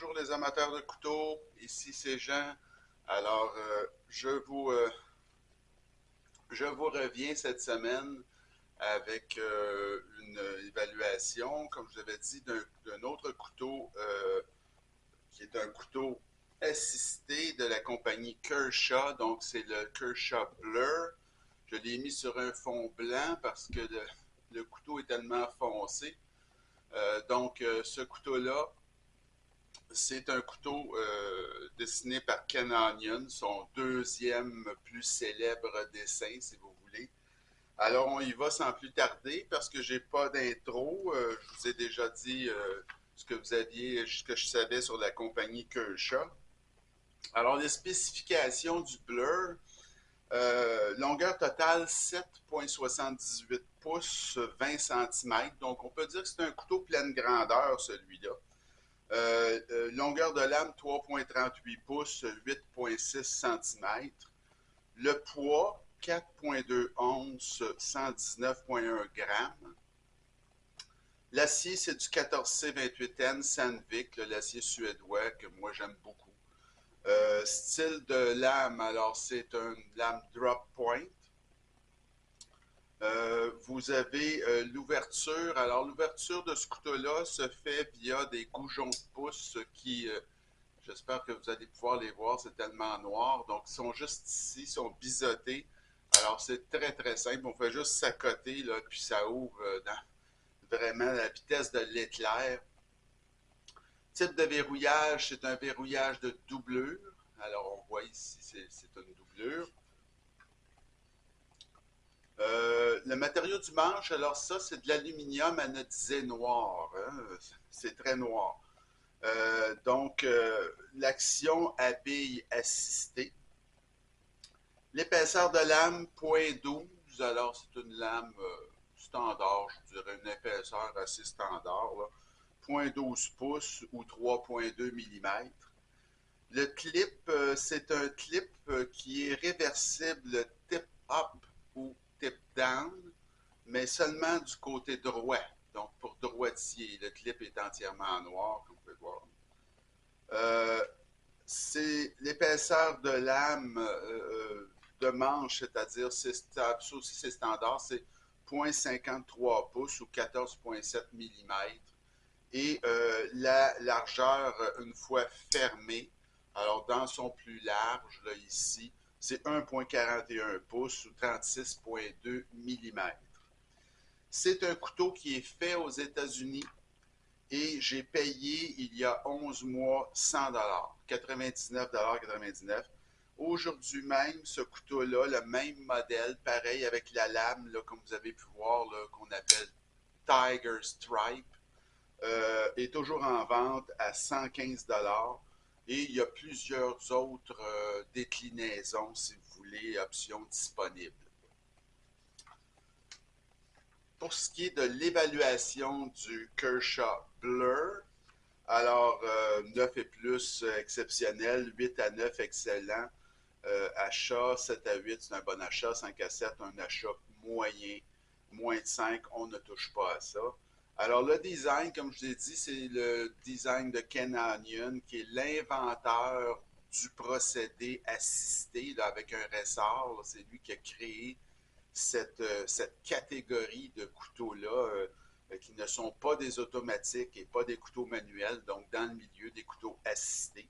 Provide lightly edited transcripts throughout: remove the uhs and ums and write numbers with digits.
Bonjour les amateurs de couteaux, ici c'est Jean. Alors, je vous reviens cette semaine avec une évaluation, comme je vous avais dit, d'un autre couteau qui est un couteau assisté de la compagnie Kershaw. Donc, c'est le Kershaw Blur. Je l'ai mis sur un fond blanc parce que le couteau est tellement foncé. Ce couteau-là, c'est un couteau dessiné par Ken Onion, son deuxième plus célèbre dessin, si vous voulez. Alors, on y va sans plus tarder parce que j'ai pas d'intro. Je vous ai déjà dit ce que je savais sur la compagnie Kershaw. Alors, les spécifications du Blur, longueur totale 7,78 pouces, 20 cm. Donc, on peut dire que c'est un couteau pleine grandeur, celui-là. Longueur de lame 3,38 pouces, 8,6 cm. Le poids 4,2 onces, 119,1 grammes. L'acier, c'est du 14C28N Sandvik, l'acier suédois que moi j'aime beaucoup. Style de lame, alors c'est une lame drop point. Vous avez l'ouverture. Alors, l'ouverture de ce couteau-là se fait via des goujons de pouce qui, j'espère que vous allez pouvoir les voir, c'est tellement noir. Donc, ils sont juste ici, ils sont biseautés. Alors, c'est très, très simple. On fait juste s'accoter, là, puis ça ouvre dans vraiment la vitesse de l'éclair. Type de verrouillage, c'est un verrouillage de doublure. Alors, on voit ici, c'est une doublure. Le matériau du manche, alors ça, c'est de l'aluminium anodisé noir. Hein? C'est très noir. L'action à bille assistée. L'épaisseur de lame, 0,12. Alors, c'est une lame standard, je dirais une épaisseur assez standard. Là. 0,12 pouces ou 3,2 mm. Le clip, c'est un clip qui est réversible tip-up ou tip-down, mais seulement du côté droit. Donc, pour droitier, le clip est entièrement noir, comme vous pouvez voir. C'est l'épaisseur de lame de manche, c'est-à-dire, ça aussi c'est standard, c'est 0,53 pouces ou 14,7 mm. Et la largeur, une fois fermée, alors dans son plus large, là, ici, c'est 1,41 pouces ou 36,2 mm. C'est un couteau qui est fait aux États-Unis et j'ai payé il y a 11 mois 100 $, 99,99 $. Aujourd'hui même, ce couteau-là, le même modèle, pareil avec la lame, là, comme vous avez pu voir, qu'on appelle Tiger Stripe, est toujours en vente à 115 $ et il y a plusieurs autres déclinaisons, si vous voulez, options disponibles. Pour ce qui est de l'évaluation du Kershaw Blur, alors 9 et plus exceptionnel, 8 à 9 excellent, achat 7 à 8 c'est un bon achat, 5 à 7 un achat moyen, moins de 5 on ne touche pas à ça. Alors le design, comme je l'ai dit, c'est le design de Ken Onion qui est l'inventeur du procédé assisté là, avec un ressort. C'est lui qui a créé cette catégorie de couteaux-là qui ne sont pas des automatiques et pas des couteaux manuels, donc dans le milieu des couteaux assistés.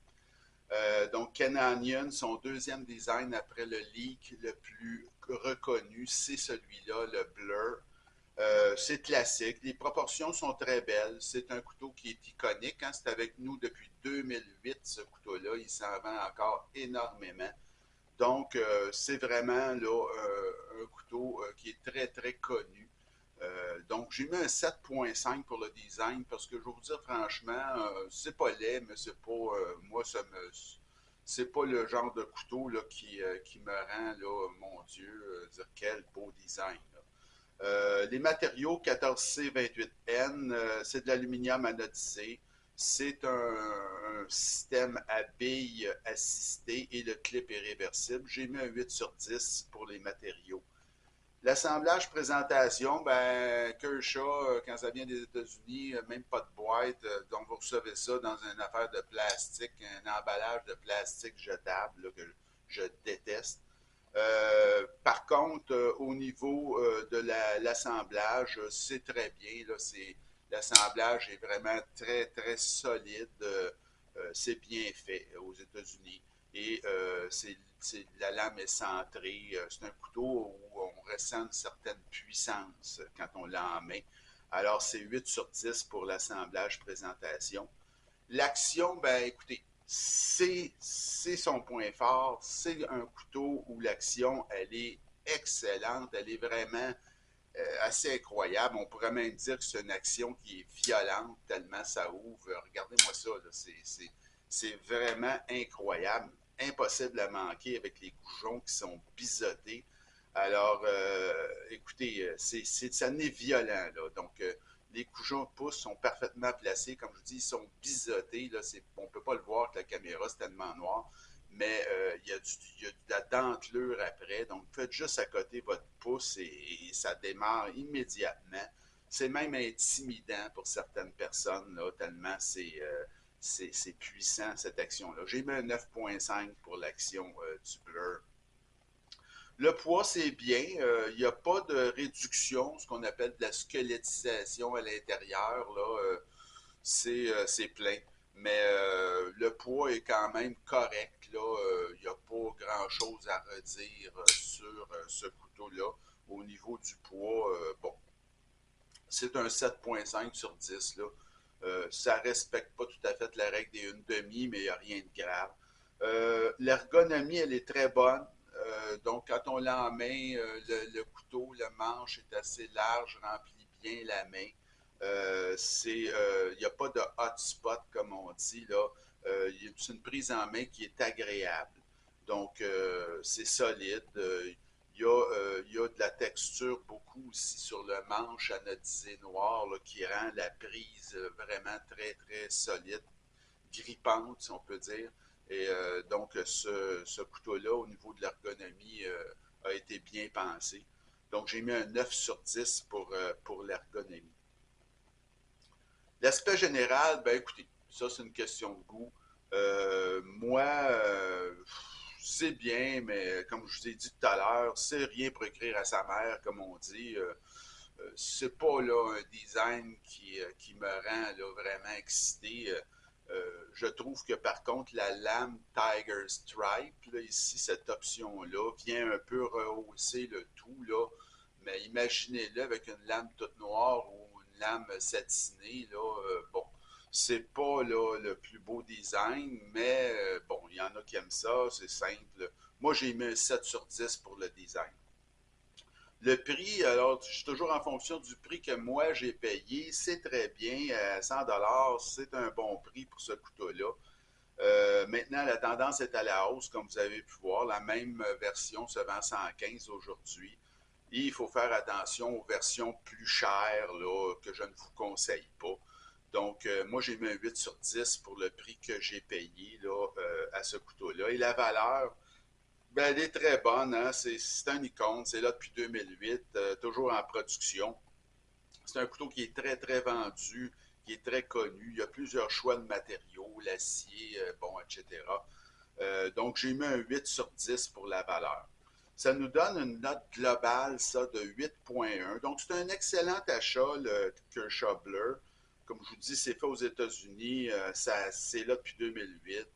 Donc Ken Onion, son deuxième design après le leak le plus reconnu, c'est celui-là, le Blur. C'est classique, les proportions sont très belles, c'est un couteau qui est iconique, hein? C'est avec nous depuis 2008 ce couteau-là, il s'en vend encore énormément. Donc, c'est vraiment là, un couteau qui est très, très connu. Donc, j'ai mis un 7,5 pour le design parce que je vais vous dire franchement, c'est pas laid, mais c'est pas, moi, c'est pas le genre de couteau là, qui me rend, là, mon Dieu, dire quel beau design. Les matériaux 14C28N, c'est de l'aluminium anodisé. C'est un système à billes assisté et le clip est réversible. J'ai mis un 8 sur 10 pour les matériaux. L'assemblage présentation, ben, Kershaw, quand ça vient des États-Unis, même pas de boîte, donc vous recevez ça dans une affaire de plastique, un emballage de plastique jetable là, que je déteste. Par contre, au niveau de l'assemblage, c'est très bien. Là, l'assemblage est vraiment très, très solide. C'est bien fait aux États-Unis. Et la lame est centrée. C'est un couteau où on ressent une certaine puissance quand on l'a en main. Alors, c'est 8 sur 10 pour l'assemblage présentation. L'action, ben écoutez, c'est son point fort. C'est un couteau où l'action, elle est excellente. Elle est vraiment assez incroyable. On pourrait même dire que c'est une action qui est violente tellement ça ouvre. Regardez-moi ça, c'est vraiment incroyable. Impossible à manquer avec les goujons qui sont biseautés. Alors, écoutez, ça n'est violent, là. Donc, les goujons de pouce sont parfaitement placés. Comme je vous dis, ils sont biseautés. Là, on ne peut pas le voir avec la caméra, c'est tellement noir. Mais il y a de la dentelure après. Donc, faites juste à côté votre pouce et ça démarre immédiatement. C'est même intimidant pour certaines personnes, là, tellement c'est puissant, cette action-là. J'ai mis un 9.5 pour l'action du Blur. Le poids, c'est bien. Il n'y a pas de réduction, ce qu'on appelle de la squelettisation à l'intérieur. Là, c'est plein. Mais le poids est quand même correct. Là, il n'y a pas grand-chose à redire sur ce couteau-là. Au niveau du poids, bon, c'est un 7.5 sur 10. Là. Ça ne respecte pas tout à fait la règle des 1,5, mais il n'y a rien de grave. L'ergonomie, elle est très bonne. Donc, quand on l'a en main, le couteau, le manche est assez large, remplit bien la main. Il n'y a pas de hotspot, comme on dit, là. C'est une prise en main qui est agréable. Donc, c'est solide. Il y a de la texture beaucoup aussi sur le manche anodisé noir là, qui rend la prise vraiment très, très solide, grippante, si on peut dire. Et donc, ce couteau-là, au niveau de l'ergonomie, a été bien pensé. Donc, j'ai mis un 9 sur 10 pour l'ergonomie. L'aspect général, ben écoutez, ça c'est une question de goût. Moi, c'est bien, mais comme je vous ai dit tout à l'heure, c'est rien pour écrire à sa mère, comme on dit. C'est pas là un design qui me rend là, vraiment excité. Je trouve que par contre, la lame Tiger Stripe, là, ici, cette option-là, vient un peu rehausser le tout. Là. Mais imaginez-le avec une lame toute noire ou une lame satinée. Là, bon, c'est pas là, le plus beau design, mais bon, il y en a qui aiment ça, c'est simple. Moi, j'ai mis un 7 sur 10 pour le design. Le prix, alors, je suis toujours en fonction du prix que moi j'ai payé. C'est très bien, 100 $, c'est un bon prix pour ce couteau-là. Maintenant, la tendance est à la hausse, comme vous avez pu voir. La même version se vend 115 aujourd'hui. Et il faut faire attention aux versions plus chères là, que je ne vous conseille pas. Donc, moi, j'ai mis un 8 sur 10 pour le prix que j'ai payé là, à ce couteau-là. Et la valeur, ben, elle est très bonne. Hein? C'est un icône. C'est là depuis 2008, toujours en production. C'est un couteau qui est très, très vendu, qui est très connu. Il y a plusieurs choix de matériaux, l'acier, bon, etc. Donc, j'ai mis un 8 sur 10 pour la valeur. Ça nous donne une note globale, ça, de 8.1. Donc, c'est un excellent achat, le Kershaw Blur. Comme je vous dis, c'est fait aux États-Unis. C'est là depuis 2008.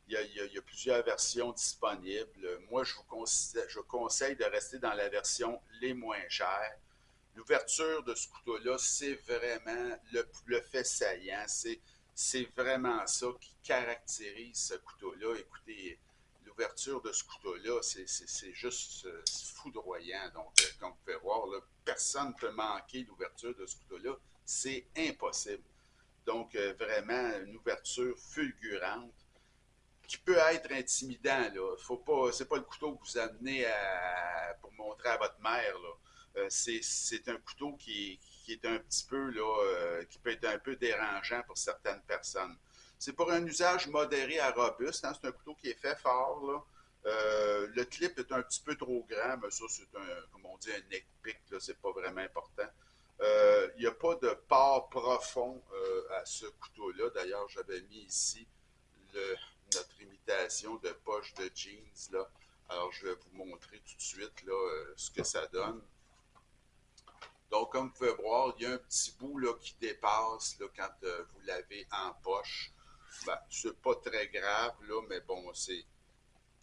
Il y a plusieurs versions disponibles. Moi, je conseille de rester dans la version les moins chères. L'ouverture de ce couteau-là, c'est vraiment le fait saillant. C'est vraiment ça qui caractérise ce couteau-là. Écoutez, l'ouverture de ce couteau-là, c'est juste foudroyant. Donc, comme vous pouvez voir, là, personne ne peut manquer l'ouverture de ce couteau-là. C'est impossible. Donc, vraiment, une ouverture fulgurante qui peut être intimidant. Là. Faut pas, c'est pas le couteau que vous amenez pour montrer à votre mère. Là. C'est un couteau qui est un petit peu, là, qui peut être un peu dérangeant pour certaines personnes. C'est pour un usage modéré à robuste. Hein? C'est un couteau qui est fait fort. Là. Le clip est un petit peu trop grand, mais ça, c'est un, comme on dit, un neck pick, là, c'est pas vraiment important. Il n'y a pas de port profond à ce couteau-là. D'ailleurs, j'avais mis ici le- notre imitation de poche de jeans, là. Alors, je vais vous montrer tout de suite là, ce que ça donne. Donc, comme vous pouvez voir, il y a un petit bout là, qui dépasse là, quand vous l'avez en poche. Ben, c'est pas très grave, là, mais bon, c'est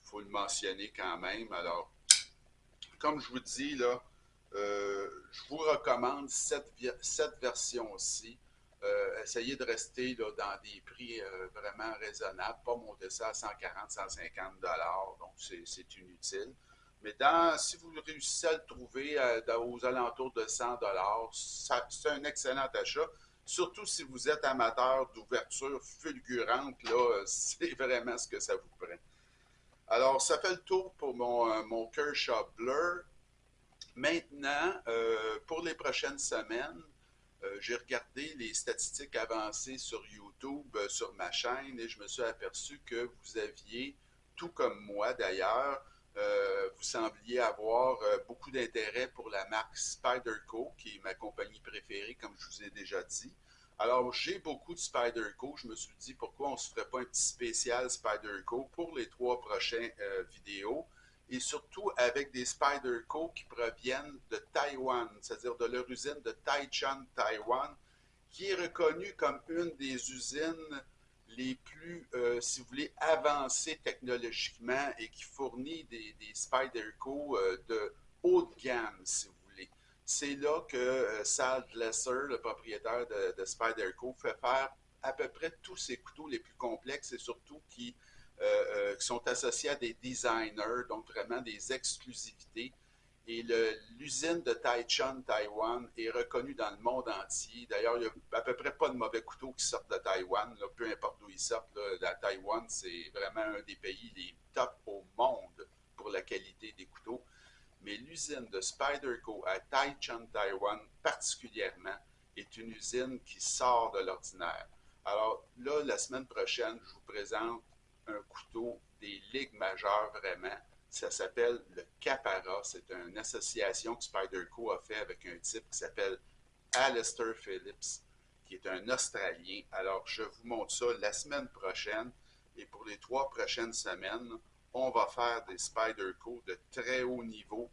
faut le mentionner quand même. Alors, comme je vous dis, là, je vous recommande cette version-ci. Essayez de rester là, dans des prix vraiment raisonnables, pas monter ça à 140, 150 dollars, donc c'est inutile. Mais si vous réussissez à le trouver aux alentours de 100 dollars, c'est un excellent achat. Surtout si vous êtes amateur d'ouverture fulgurante, là, c'est vraiment ce que ça vous prend. Alors, ça fait le tour pour mon Kershaw Blur. Maintenant, pour les prochaines semaines, j'ai regardé les statistiques avancées sur YouTube, sur ma chaîne, et je me suis aperçu que vous aviez, tout comme moi d'ailleurs, vous sembliez avoir beaucoup d'intérêt pour la marque Spyderco, qui est ma compagnie préférée, comme je vous ai déjà dit. Alors, j'ai beaucoup de Spyderco. Je me suis dit, pourquoi on ne se ferait pas un petit spécial Spyderco pour les 3 prochaines vidéos, et surtout avec des Spyderco qui proviennent de Taïwan, c'est-à-dire de leur usine de Taichan, Taïwan, qui est reconnue comme une des usines les plus, si vous voulez, avancées technologiquement et qui fournit des Spyderco de haut de gamme, si vous voulez. C'est là que Sal Glesser, le propriétaire de Spyderco, fait faire à peu près tous ses couteaux les plus complexes et surtout qui sont associés à des designers, donc vraiment des exclusivités. Et l'usine de Taichung, Taïwan, est reconnue dans le monde entier. D'ailleurs, il n'y a à peu près pas de mauvais couteaux qui sortent de Taïwan, là, peu importe d'où ils sortent. Là, Taïwan, c'est vraiment un des pays les top au monde pour la qualité des couteaux. Mais l'usine de Spyderco à Taichung, Taïwan, particulièrement, est une usine qui sort de l'ordinaire. Alors là, la semaine prochaine, je vous présente un couteau des ligues majeures vraiment. Ça s'appelle le Capara. C'est une association que Spyderco a fait avec un type qui s'appelle Alistair Phillips, qui est un Australien. Alors, je vous montre ça la semaine prochaine. Et pour les 3 prochaines semaines, on va faire des Spyderco de très haut niveau,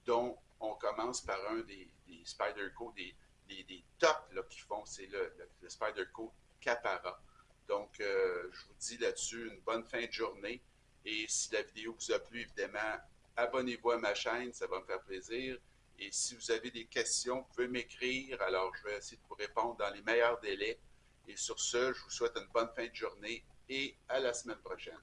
dont on commence par un des Spyderco, des tops là, qui font, c'est le Spyderco Capara. Donc, je vous dis là-dessus une bonne fin de journée. Et si la vidéo vous a plu, évidemment, abonnez-vous à ma chaîne, ça va me faire plaisir. Et si vous avez des questions, vous pouvez m'écrire. Alors, je vais essayer de vous répondre dans les meilleurs délais. Et sur ce, je vous souhaite une bonne fin de journée et à la semaine prochaine.